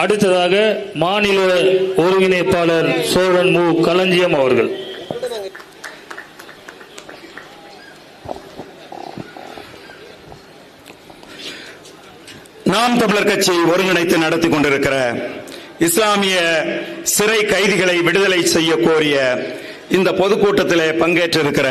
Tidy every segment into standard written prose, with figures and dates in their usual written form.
அடுத்ததாக மாநில ஒருங்கிணைப்பாளர் சோழன் மு. களஞ்சியம் அவர்கள். நாம் தமிழர் கட்சி ஒருங்கிணைத்து நடத்தி கொண்டிருக்கிற இஸ்லாமிய சிறை கைதிகளை விடுதலை செய்ய கோரிய இந்த பொதுக்கூட்டத்திலே பங்கேற்றிருக்கிற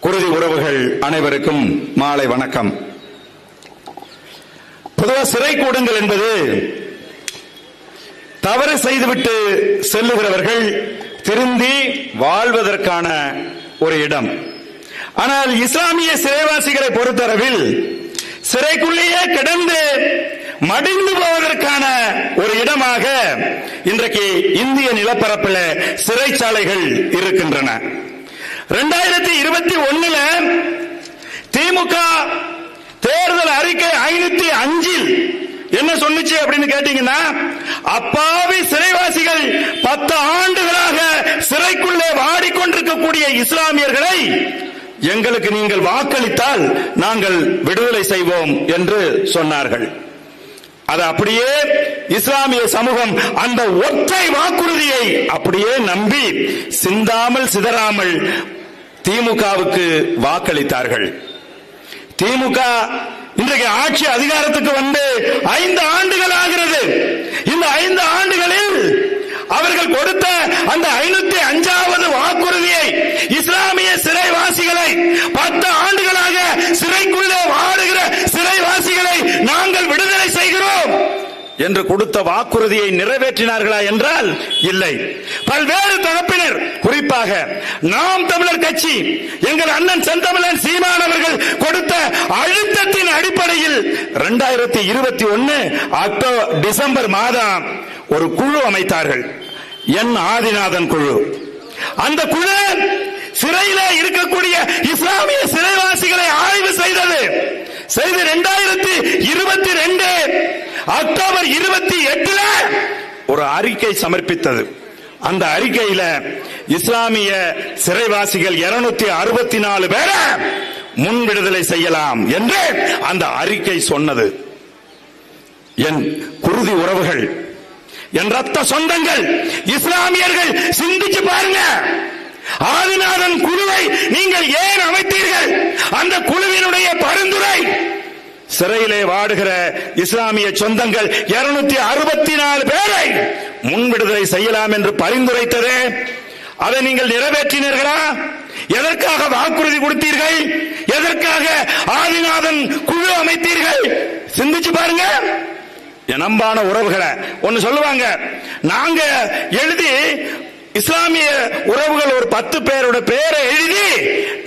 குருதி உறவுகள் அனைவருக்கும் மாலை வணக்கம். பொதுவாக சிறை கூடங்கள் என்பது தவறு செய்துவிட்டு செல்லுகிறவர்கள் திருந்தி வாழ்வதற்கான ஒரு இடம். ஆனால் இஸ்லாமிய சிறைவாசிகளை பொறுத்தளவில் சிறைக்குள்ளேயே கிடந்து மடிந்து போவதற்கான ஒரு இடமாக இன்றைக்கு இந்திய நிலப்பரப்பில் சிறைச்சாலைகள் இருக்கின்றன. 2021 திமுக தேர்தல் அறிக்கை 505 என்ன சொன்னுச்சு அப்படின்னு கேட்டீங்கன்னா, அப்பாவி சிறைவாசிகள் 10 ஆண்டுகளாக சிறைக்குள்ளே வாடிக்கொண்டிருக்கக்கூடிய இஸ்லாமியர்களை எங்களுக்கு நீங்கள் வாக்களித்தால் நாங்கள் விடுதலை செய்வோம் என்று சொன்னார்கள். அது அப்படியே இஸ்லாமிய சமூகம் அந்த ஒற்றை வாக்குறுதியை அப்படியே நம்பி சிந்தாமல் சிதறாமல் திமுகவுக்கு வாக்களித்தார்கள். திமுக இன்றைக்கு ஆட்சி அதிகாரத்துக்கு வந்து 5 ஆண்டுகள் ஆகிறது. இந்த 5 ஆண்டுகளில் அவர்கள் கொடுத்த அந்த 505வது வாக்குறுதியை இஸ்லாமிய சிறைவாசிகளை 10 ஆண்டுகளாக சிறைக்குள்ளே வாடுகிற சிறைவாசிகளை நாங்கள் விடுதலை செய்கிறோம் என்று கொடுத்த வாக்குறுதியை நிறைவேற்றினார்களா என்றால் இல்லை. பல்வேறு தரப்பினர், குறிப்பாக நாம் தமிழர் கட்சி, எங்கள் அண்ணன் செந்தமிழன் சீமான் அவர்கள் கொடுத்த அழுத்தத்தின் அடிப்படையில் 2021 டிசம்பர் மாதம் ஒரு குழு அமைத்தார்கள், என் ஆதிநாதன் குழு. அந்த குழு சிறையில இருக்கக்கூடிய இஸ்லாமிய சிறைவாசிகளை ஆய்வு செய்தது. 2022 அக்டோபர் 28 ஒரு அறிக்கை சமர்ப்பித்தது. அந்த அறிக்கையில இஸ்லாமிய சிறைவாசிகள் 264 பேரை முன் விடுதலை செய்யலாம் என்று அந்த அறிக்கை சொன்னது. என் குருதி உறவுகள், என் ரத்த சொந்தங்கள், இஸ்லாமியர்கள், சிந்திச்சு பாருங்க. ஆதிநாதன் குழுவை நீங்கள் ஏன் அமைத்தீர்கள்? அந்த குழுவினுடைய பரிந்துரை சிறையிலே வாடுகிற இஸ்லாமிய சொந்தங்கள் 264 பேரை முன் விடுதலை செய்யலாம் என்று பரிந்துரைத்ததே, அதை நீங்கள் நிறைவேற்றினீர்களா? எதற்காக வாக்குறுதி கொடுத்தீர்கள்? எதற்காக ஆதிநாதன் குழு அமைத்தீர்கள்? சிந்திச்சு பாருங்க. என் அன்பான உறவுகளை ஒன்னு சொல்லுவாங்க, நாங்க எழுதி இஸ்லாமிய உறவுகள் ஒரு 10 பேரோட பேரை எழுதி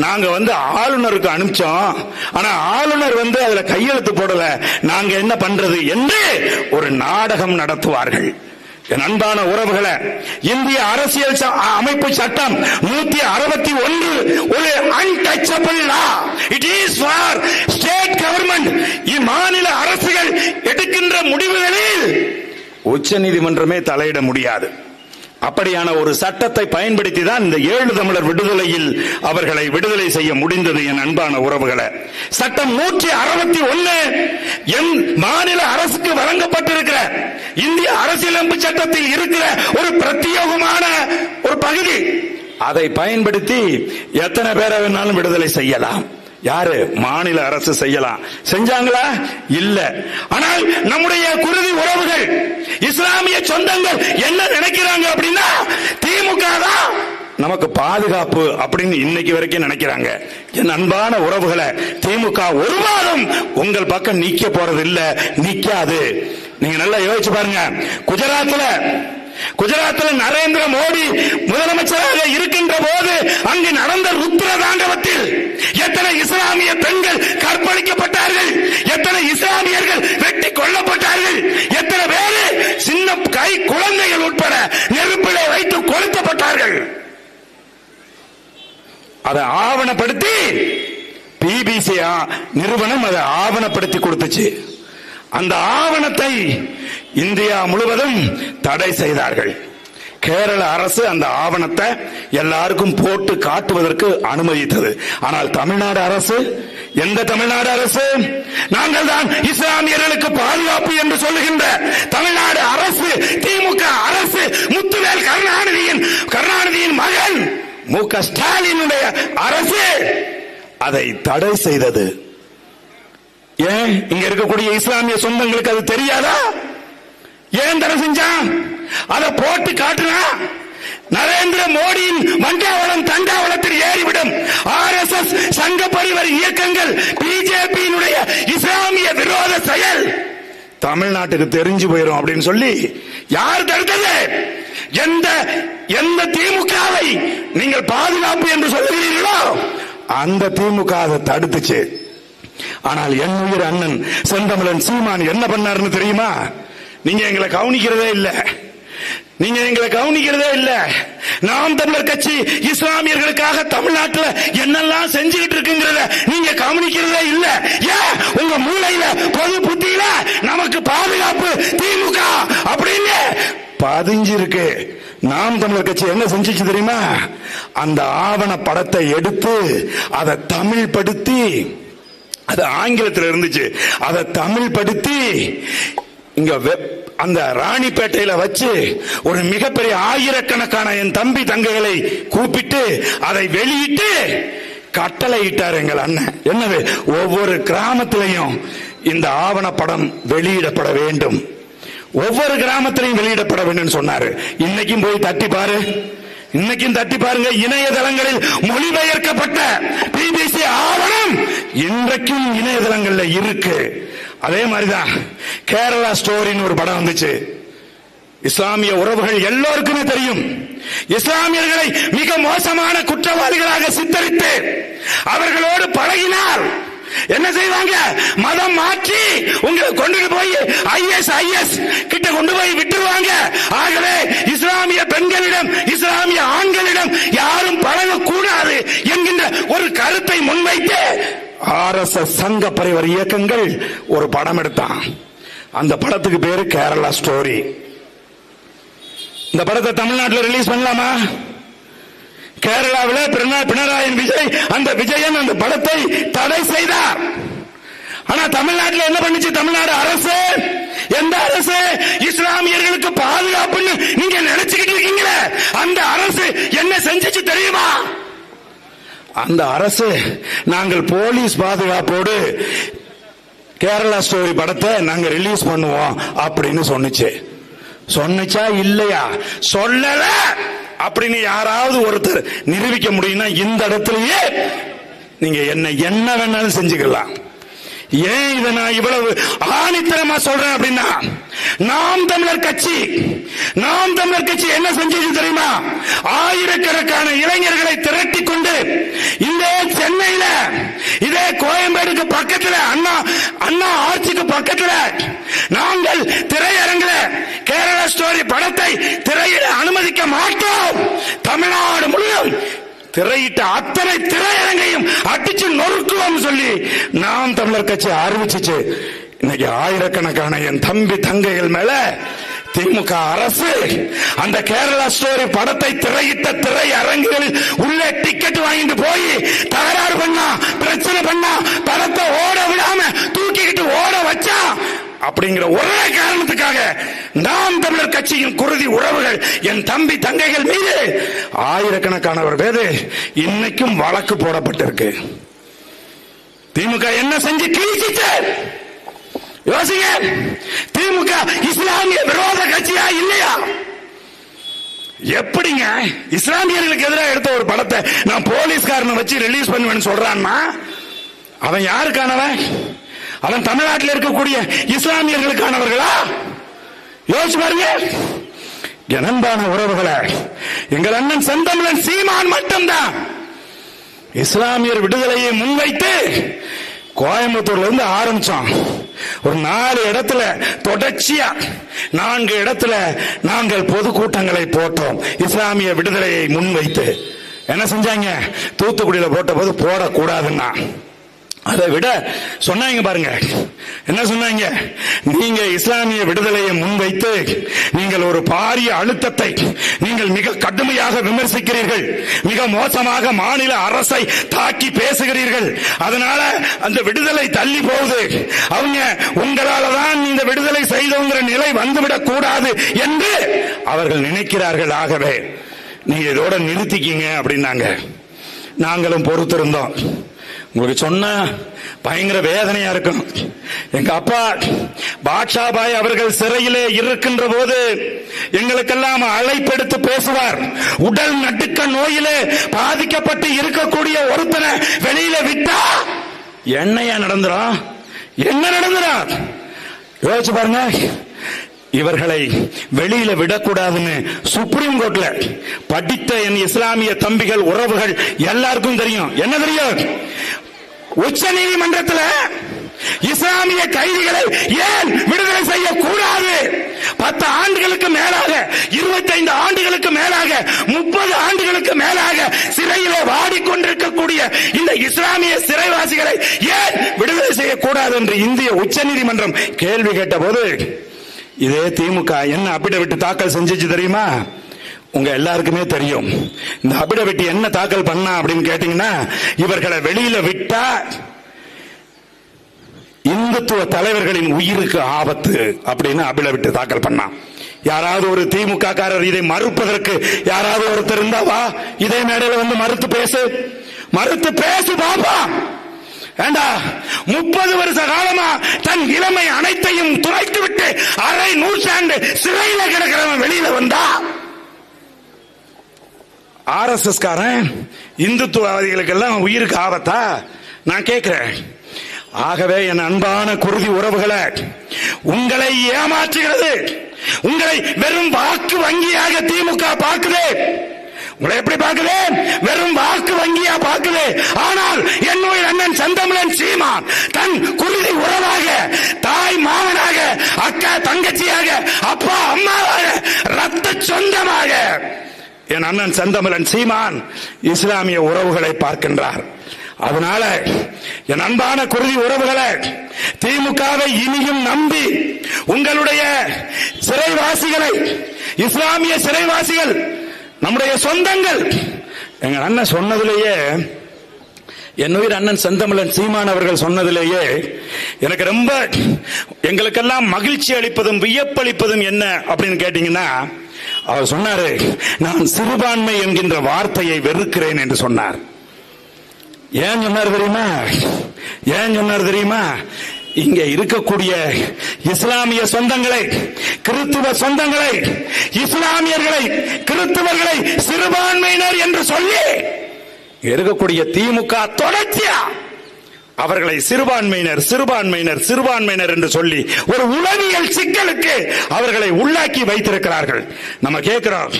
நாங்க ஆளுநருக்கு அனுப்பிச்சோம். ஆனா ஆளுநர் அதுல கையெழுத்து போடல, நாங்க என்ன பண்றது என்று ஒரு நாடகம் நடத்துவார்கள். என் அன்பான உறவுகளை, இந்திய அரசியல் அமைப்பு சட்டம் 161 ஒரு untouchable law. It is for state government. இம்மாநில அரசுகள் எடுக்கின்ற முடிவுகளில் உச்ச நீதிமன்றமே தலையிட முடியாது. அப்படியான ஒரு சட்டத்தை பயன்படுத்தி தான் இந்த 7 தமிழர் விடுதலையில் அவர்களை விடுதலை செய்ய முடிந்தது. என் அன்பான உறவுகளை, சட்டம் 161 என் மாநில அரசுக்கு வழங்கப்பட்டிருக்கிற இந்திய அரசியலமைப்பு சட்டத்தில் இருக்கிற ஒரு பிரத்யேகமான ஒரு பகுதி. அதை பயன்படுத்தி எத்தனை பேரை வேணாலும் விடுதலை செய்யலாம். யாரு? மாநில அரசு செய்யலாம். செஞ்சாங்களா? இல்ல. ஆனால் நம்முடைய குருதி உறவுகள், இஸ்லாமிய சொந்தங்கள் என்ன நினைக்கிறாங்க அப்படின்னா, திமுக தான் நமக்கு பாதுகாப்பு அப்படின்னு இன்னைக்கு வரைக்கும் நினைக்கிறாங்க. என் அன்பான உறவுகளை, திமுக ஒரு மாதம் உங்கள் பக்கம் நிக்க போறது இல்ல, நிக்காது. நீங்க நல்லா யோசிச்சு பாருங்க. குஜராத்தில் நரேந்திர மோடி முதலமைச்சராக இருக்கின்ற போது அங்கு நடந்த ருத்ர தாண்டவத்தில் எத்தனை இஸ்லாமிய பெண்கள் கற்பழிக்கப்பட்டார்கள், எத்தனை இஸ்லாமியர்கள் வெட்டி கொல்லப்பட்டார்கள், எத்தனை பேரு சின்ன கை குழந்தைகள் உட்பட நெருப்பிலே வைத்து கொளுத்தப்பட்டார்கள். அதை ஆவணப்படுத்தி பிபிசி நிறுவனம் அதை ஆவணப்படுத்தி கொடுத்துச்சு. அந்த ஆவணத்தை இந்தியா முழுவதும் தடை செய்தார்கள். கேரள அரசு அந்த ஆவணத்தை எல்லாருக்கும் போட்டு காட்டுவதற்கு அனுமதித்தது. ஆனால் தமிழ்நாடு அரசு எந்த தமிழ்நாடு அரசு? நாங்கள் தான் இஸ்லாமியர்களுக்கு பாதுகாப்பு என்று சொல்லுகின்ற தமிழ்நாடு அரசு, திமுக அரசு, முத்துவேல் கருணாநிதியின் மகன் மு.க. ஸ்டாலினுடைய அரசு அதை தடை செய்தது. ஏன் இங்க இருக்கக்கூடிய இஸ்லாமிய சொந்தங்களுக்கு அது தெரியாதா? ஏன் தடை செஞ்சான்? அதை போட்டு காட்டுனா நரேந்திர மோடியின் மண்டாவளம் தண்டாவளத்தில் ஏறிவிடும். RSS சங்க பரிவார இயக்கங்கள், பிஜேபியினுடைய இஸ்லாமிய விரோத செயல் தமிழ்நாட்டுக்கு தெரிஞ்சு போயிடும் அப்படின்னு சொல்லி யார் தடுத்தது? எந்த திமுகவை நீங்கள் பாதுகாப்பு என்று சொல்லுகிறீர்களோ அந்த திமுக அதை தடுத்துச்சு. ஆனால் என் உயிர் அண்ணன் செந்தமிழன் சீமான் என்ன பண்ணாருன்னு தெரியுமா? நீங்க எங்களை கவனிக்கிறதே இல்ல. நாம் தமிழர் கட்சி இஸ்லாமியர்களுக்காக தமிழ்நாட்டில் என்னெல்லாம் செஞ்சுக்கிட்டு இருக்குங்கிறத நீங்க கவனிக்கிறதே இல்ல. ஏன் உங்க மூளையில பொது புத்தியில நமக்கு பாதுகாப்பு திமுக அப்படின்னு பதிஞ்சிருக்கு. நாம் தமிழர் கட்சி என்ன செஞ்சிச்சு தெரியுமா? அந்த ஆவண படத்தை எடுத்து அதை தமிழ் படுத்தி, அது ஆங்கிலத்தில் இருந்துச்சு, அதை தமிழ் படுத்தி இங்க அந்த ராணிப்பேட்டையில வச்சு ஒரு மிகப்பெரிய ஆயிரக்கணக்கான என் தம்பி தங்கைகளை கூப்பிட்டு அதை வெளியிட்டு கட்டளை இட்டார் எங்கள் அண்ணன். என்னது? ஒவ்வொரு கிராமத்திலையும் இந்த ஆவணப்படம் வெளியிடப்பட வேண்டும், ஒவ்வொரு கிராமத்திலையும் வெளியிடப்பட வேண்டும் சொன்னாரு. இன்னைக்கும் போய் தட்டி பாருங்க, இணையதளங்களில் மொழிபெயர்க்கப்பட்ட BBC ஆவணம் இன்றைக்கும் இணையதளங்கள்ல இருக்கு. அதே மாதிரிதான் கேரளா ஸ்டோரின்னு ஒரு படம் வந்துச்சு. இஸ்லாமிய உறவுகள் எல்லோருக்குமே தெரியும். இஸ்லாமியர்களை மிக மோசமான குற்றவாளிகளாக சித்தரித்து அவர்களோடு பழகினால் என்ன செய்வாங்க? மதம் மாற்றி உங்களை கொண்டு போய் IS கிட்ட கொண்டு போய் விட்டுருவாங்க. ஆகவே இஸ்லாமிய பெண்களிடம், இஸ்லாமிய ஆண்களிடம் யாரும் பழகக்கூடாது என்கின்ற ஒரு கருத்தை முன்வைத்து RSS சங்க பரிவார இயக்கங்கள் ஒரு படம் எடுத்தான். அந்த படத்துக்கு பேரு கேரளா ஸ்டோரி. இந்த படத்தை தமிழ்நாட்டில் ரிலீஸ் பண்ணலாமா? கேரளாவில் பினராயி விஜய் அந்த படத்தை தடை செய்தார். ஆனா தமிழ்நாட்டில் என்ன பண்ணுச்சு? தமிழ்நாடு அரசு, எந்த அரசு? இஸ்லாமியர்களுக்கு பாதுகாப்புன்னு நீங்க நினைச்சுக்கிட்டு இருக்கீங்களே, அந்த அரசு என்ன செஞ்சிச்சு தெரியுமா? அந்த அரசு நாங்கள் போலீஸ் பாதுகாப்போடு கேரளா ஸ்டோரி படத்தை நாங்க ரிலீஸ் பண்ணுவோம் அப்படின்னு சொன்னுச்சா இல்லையா? சொல்லல அப்படின்னு யாராவது ஒருத்தர் நிரூபிக்க முடியும்னா இந்த இடத்துலயே நீங்க என்ன வேணாலும் செஞ்சுக்கலாம். ஏன் இதை நான் இவ்வளவு ஆணித்தரமா சொல்றேன் அப்படின்னா, நாம் தமிழர் கட்சி என்ன செஞ்சது தெரியுமா? ஆயிரக்கணக்கான இளைஞர்களை திரட்டி கொண்டு இந்த சென்னையில, இதே கோயம்பேடுக்கு பக்கத்துல, அண்ணா ஆட்சிக்கு பக்கத்துல நாங்கள் திரையரங்குல கேரளா ஸ்டோரி படத்தை திரையிட அனுமதிக்க மாட்டோம். தமிழ்நாடு முழுவதும் திரையிட்ட அத்தனை திரையரங்கையும் அடிச்சு நொறுக்குவோம் சொல்லி நாம் தமிழர் கட்சி அறிவிச்சிச்சு. இன்னைக்கு ஆயிரக்கணக்கான என் தம்பி தங்கைகள் மேல திமுக அரசு அந்த கேரளா ஸ்டோரி படத்தை திரையிட்ட திரையரங்குகளில் உள்ளே டிக்கெட் வாங்கிட்டு போய் தகராறு பண்ணா, பிரச்சனை பண்ணா, படத்தை ஓட விடாம தூக்கிக்கிட்டு ஓட வச்சா அப்படிங்கிற ஒரே காரணத்துக்காக நாம் தமிழர் கட்சியின் குருதி உறவுகள் என் தம்பி தங்கைகள் மீது ஆயிரக்கணக்கானவர் மீது இன்னைக்கும் வழக்கு போடப்பட்டிருக்கு. திமுக என்ன செஞ்சு கிழிச்சிச்சு யோசிங்க. திமுக இஸ்லாமிய விரோத கட்சியா இல்லையா? எப்படிங்க இஸ்லாமியர்களுக்கு எதிராக எடுத்த ஒரு படத்தை நான் போலீஸ்காரனை வச்சு ரிலீஸ் பண்ணுவேன்னு சொல்றான்னா அவன் யாருக்கானவன்? அவன் தமிழ்நாட்டில் இருக்கக்கூடிய இஸ்லாமியர்களுக்கானவர்களா? யோசிச்சு பாருங்க. அன்பான உறவுகளை, எங்கள் அண்ணன் செந்தமிழன் சீமான் மட்டும்தான் இஸ்லாமியர் விடுதலையை முன்வைத்து கோயம்புத்தூர்ல இருந்து ஆரம்பிச்சோம். ஒரு 4 இடத்துல தொடர்ச்சியா 4 இடத்துல நாங்கள் பொதுக்கூட்டங்களை போட்டோம். இஸ்லாமிய விடுதலையை முன்வைத்து என்ன செஞ்சாங்க? தூத்துக்குடியில போட்ட போது போடக்கூடாதுன்னா அதை விட சொன்னாங்க பாருங்க, என்ன சொன்னாங்க? நீங்க இஸ்லாமிய விடுதலையை முன்வைத்து நீங்கள் ஒரு பாரிய அழுத்தத்தை நீங்கள் மிக கடுமையாக விமர்சிக்கிறீர்கள், மிக மோசமாக மாநில அரசை தாக்கி பேசுகிறீர்கள், அதனால அந்த விடுதலை தள்ளி போகுது, அவங்க உங்களால தான் இந்த விடுதலை செய்தோங்கிற நிலை வந்துவிடக் கூடாது என்று அவர்கள் நினைக்கிறார்கள். ஆகவே நீங்க இதோட நிறுத்திக்கீங்க அப்படின்னாங்க. நாங்களும் பொறுத்திருந்தோம். உங்களுக்கு சொன்ன பயங்கர வேதனையா இருக்கும். எங்க அப்பா பாட்ஷாபாய் அவர்கள் சிறையிலே இருக்கின்ற போது எங்களுக்கெல்லாம் அழைப்பெடுத்து பேசுவார். உடல் நடுக்க நோயிலே பாதிக்கப்பட்டு இருக்கக்கூடிய ஒருத்தனை வெளியில விட்டா என்னையா நடந்துரும், என்ன நடந்துரும் யோசிச்சு பாருங்க. இவர்களை வெளியில விடக்கூடாதுன்னு சுப்ரீம் கோர்ட்ல படித்த என் இஸ்லாமிய தம்பிகள் உறவுகள் எல்லாருக்கும் தெரியும். என்ன தெரியும்? உச்ச நீதிமன்றத்தில் இஸ்லாமிய கைதிகளை ஏன் விடுதலை செய்யக்கூடாது? 10 ஆண்டுகளுக்கு மேலாக, 25 ஆண்டுகளுக்கு மேலாக, 30 ஆண்டுகளுக்கு மேலாக சிறையிலே வாடிக்கொண்டிருக்கக்கூடிய இந்த இஸ்லாமிய சிறைவாசிகளை ஏன் விடுதலை செய்யக்கூடாது என்று இந்திய உச்ச நீதிமன்றம் கேள்வி கேட்ட போது இதே திமுக என்ன அபிடவிட் தாக்கல் செஞ்சிச்சு தெரியுமா? உங்க எல்லாருக்குமே தெரியும். இந்த அபிடவிட் என்ன தாக்கல் பண்ணா அப்படின்னு கேட்டீங்கன்னா, இவர்களை வெளியில விட்டா இந்துத்துவ தலைவர்களின் உயிருக்கு ஆபத்து அப்படின்னு அபிடவிட் தாக்கல் பண்ணா. யாராவது ஒரு திமுக காரர் இதை மறுப்பதற்கு யாராவது ஒருத்தர் இருந்தா வா, இதே மேடையில வந்து மறுத்து பேசு பாப்பா. ஏண்டா 30 வருஷ காலமா தன் இளமை அனைத்தையும் துளைத்து விட்டு அரை நூற்றாண்டு சிறையில கிடக்கிறவன் வெளியில வந்தா RSS காரன் இந்துத்துவவாதிகளுக்கெல்லாம் உயிருக்கு ஆபத்தா? நான் கேட்கிறேன். ஆகவே என் அன்பான குருதி உறவுகளை, உங்களை ஏமாற்றுகிறது, உங்களை வெறும் வாக்கு வங்கியாக திமுக பார்க்குது. உங்களை எப்படி பார்க்குது? வெறும் வாக்கு வங்கியா பார்க்குது. ஆனால் என்னுடைய அண்ணன் செந்தமிழன் சீமான் தன் குருதி உறவாக, தாய் மாமனாக, அக்கா தங்கச்சியாக, அப்பா அம்மாவாக, ரத்த சொந்தமாக என் அண்ணன் செந்தமிழன் சீமான் இஸ்லாமிய உறவுகளை பார்க்கின்றார். அதனால என் அன்பான குருதி உறவுகளை, திமுகவை இனியும் நம்பி உங்களுடைய சிறைவாசிகளை, இஸ்லாமிய சிறைவாசிகள் நம்முடைய சொந்தங்கள், எங்க அண்ணன் சொன்னதிலேயே, என்னுயிர் அண்ணன் செந்தமிழன் சீமான் அவர்கள் சொன்னதிலேயே எனக்கு ரொம்ப, எங்களுக்கெல்லாம் மகிழ்ச்சி அளிப்பதும் வியப்பளிப்பதும் என்ன அப்படின்னு கேட்டீங்கன்னா, அவர் சொன்னாரு, நான் சிறுபான்மை என்கின்ற வார்த்தையை வெறுக்கிறேன் என்று சொன்னார். ஏன் சொன்னார் தெரியுமா? இங்க இருக்கக்கூடிய இஸ்லாமிய சொந்தங்களை, கிறிஸ்துவ சொந்தங்களை, இஸ்லாமியர்களை, கிறிஸ்துவர்களை சிறுபான்மையினர் என்று சொல்லி இருக்கக்கூடிய திமுக தொடர்ச்சியா அவர்களை சிறுபான்மையினர் என்று சொல்லி ஒரு உளவியல் சிக்கலுக்கு அவர்களை உள்ளாக்கி வைத்திருக்கிறார்கள். நம்ம கேட்கிறோம்,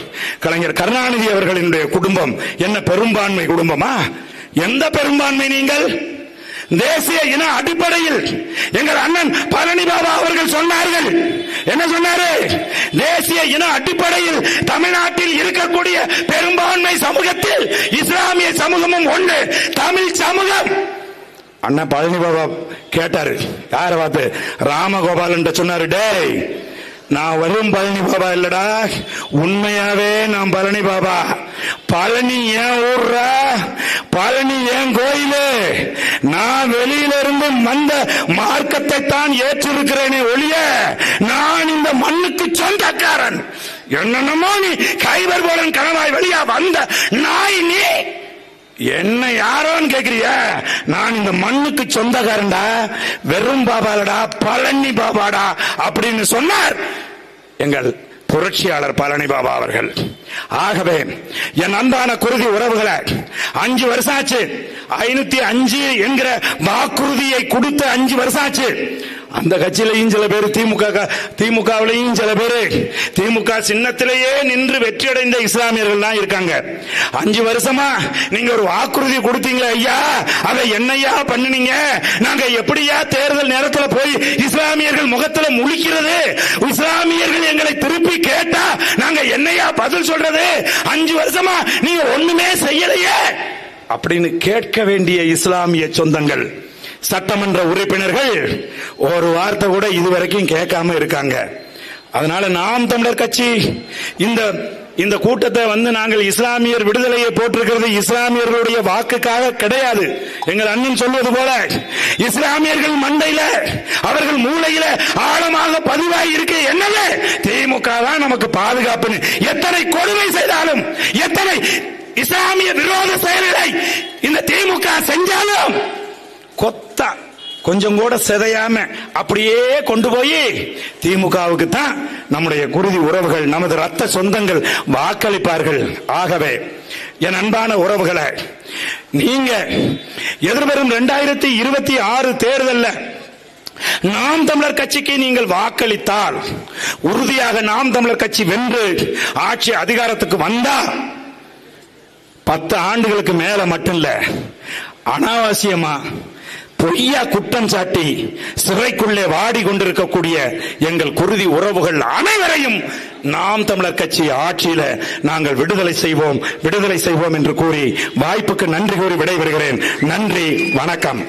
கலைஞர் கருணாநிதி அவர்களினுடைய குடும்பம் என்ன பெரும்பான்மை குடும்பமா? எந்த பெரும்பான்மை? நீங்கள் தேசிய இன அடிப்படையில் எங்கள் அண்ணன் பழனி பாபா அவர்கள் சொன்னார்கள். என்ன சொன்னாரு? தேசிய இன அடிப்படையில் தமிழ்நாட்டில் இருக்கக்கூடிய பெரும்பான்மை சமூகத்தில் இஸ்லாமிய சமூகமும் ஒன்று, தமிழ் சமூகம். அண்ணன் பழனி பாபா கேட்டாரு, யார பார்த்து? ராமகோபாலன் சொன்னாரு, டேய் நான் வரும் பழனி பாபா இல்லடா, உண்மையாவே நான் பழனி பாபா. பழனி ஏன் ஊர்ரா, பழனி ஏன் கோயிலு, நான் வெளியில இருந்து வந்த மார்க்கத்தை தான் ஏற்றிருக்கிறேனே ஒழிய நான் இந்த மண்ணுக்கு சொந்தக்காரன். என்னென்னமோ நீ கைவர் போலன் கனவாய் வெளியா வந்த நாய், நீ என்ன யாரோன்னு கேக்குறிய? நான் இந்த மண்ணுக்கு சொந்தக்காரன்டா, வெறும் பாபாலடா, பழனி பாபாடா அப்படின்னு சொன்னார் எங்கள் புரட்சியாளர் பழனி பாபா அவர்கள். ஆகவே என் அன்பான குருதி உறவுகளை, 5 வருஷம் ஆச்சு, 505 என்கிற வாக்குறுதியை கொடுத்த 5 வருஷம் ஆச்சு. அந்த கட்சியிலையும் சில பேர், திமுகவிலையும் சில பேர் திமுக சின்னத்திலேயே நின்று வெற்றி அடைந்த இஸ்லாமியர்கள் தான் இருக்காங்க. 5 வருஷமா நீங்க ஒரு வாக்குறுதி கொடுத்தீங்களா ஐயா, அதை என்னையா பண்ணுனீங்க? நாங்க எப்படியா தேர்தல் நேரத்தில் போய் இஸ்லாமியர்கள் முகத்துல முழிக்கிறது? இஸ்லாமியர்கள் எங்களை திருப்பி கேட்டா நாங்க என்னையா பதில் சொல்றது? 5 வருஷமா நீங்க ஒண்ணுமே செய்யலையே அப்படின்னு கேட்க வேண்டிய இஸ்லாமிய சொந்தங்கள், சட்டமன்ற உறுப்பினர்கள் ஒரு வார்த்தை கூட இதுவரைக்கும் கேட்காம இருக்காங்க. அதனால நாம் தமிழர் கட்சி இந்த கூட்டத்தை நாங்கள் இஸ்லாமியர் விடுதலையை போட்டிருக்கிறது இஸ்லாமியர்களுடைய வாக்குக்காக கிடையாது. எங்கள் அண்ணன் சொல்வது போல இஸ்லாமியர்கள் மண்டையில அவர்கள் மூளையில ஆழமாக பதிவாகி இருக்கு என்னவே திமுக தான் நமக்கு பாதுகாப்புன்னு. எத்தனை கொடுமை செய்தாலும் எத்தனை இஸ்லாமிய விரோத செயல்களை இந்த திமுக செஞ்சாலும் கொத்தா கொஞ்சம் கூட சிதையாம அப்படியே கொண்டு போய் திமுகவுக்கு தான் நம்முடைய குருதி உறவுகள் நமது ரத்த சொந்தங்கள் வாக்களிப்பார்கள். ஆகவே என் அன்பான உறவுகளை, நீங்க எதிர்வரும் 2026 தேர்தலில் நாம் தமிழர் கட்சிக்கு நீங்கள் வாக்களித்தால் உறுதியாக நாம் தமிழர் கட்சி வென்று ஆட்சி அதிகாரத்துக்கு வந்தா 10 ஆண்டுகளுக்கு மேல மட்டும் இல்ல, அனாவசியமா பொய்யா குற்றம் சாட்டி சிறைக்குள்ளே வாடி கொண்டிருக்கக்கூடிய எங்கள் குருதி உறவுகள் அனைவரையும் நாம் தமிழர் கட்சி ஆட்சியில நாங்கள் விடுதலை செய்வோம் என்று கூறி வாய்ப்புக்கு நன்றி கூறி விடைபெறுகிறேன். நன்றி, வணக்கம்.